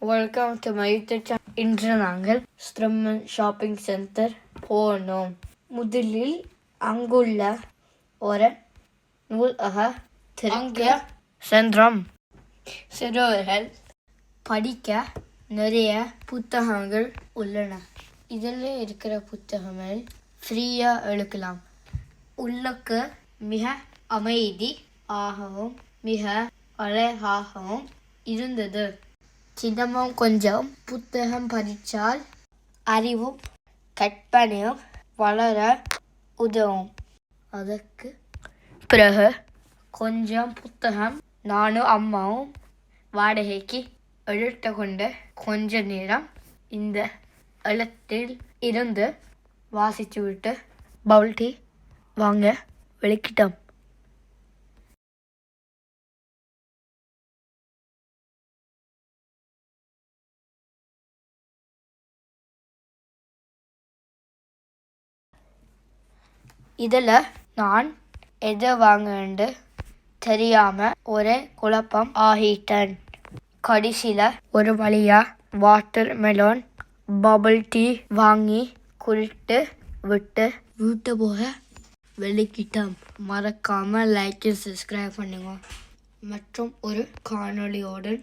Welcome to my YouTube channel. இன்று நாங்கள் ஸ்ட்ரம்மன் shopping centre போனோம். முதலில் அங்குள்ள ஒரு நூலக திறக்க சென்றோம். சிறுவர்கள் படிக்க நிறைய புத்தகங்கள் உள்ளன. இதில் இருக்கிற புத்தகங்கள் ஃப்ரீயாக எடுக்கலாம். உள்ளுக்கு மிக அமைதி ஆகவும் மிக அழகாகவும் இருந்தது. தினமும் கொஞ்சம் புத்தகம் படித்தால் அறிவும் கற்பனையும் வளர உதவும். அதற்கு பிறகு கொஞ்சம் புத்தகம் நானும் அம்மாவும் வாடகைக்கு எடுத்துக்கொண்டு கொஞ்ச நேரம் இந்த இடத்தில் இருந்து வாசித்துவிட்டு பவுல் டீ வாங்க வெளிக்கிட்டோம். இதில் நான் எதை வாங்கன்னு தெரியாமல் ஒரே குழப்பம் ஆகிட்டேன். கடைசியில் ஒரு வழியாக வாட்டர் மெலோன் பபிள் டீ வாங்கி குடித்து விட்டு வீட்டு போக வெளிக்கிட்டோம். மறக்காமல் லைக் சப்ஸ்கிரைப் பண்ணுங்க. மற்றும் ஒரு காணொளியோடு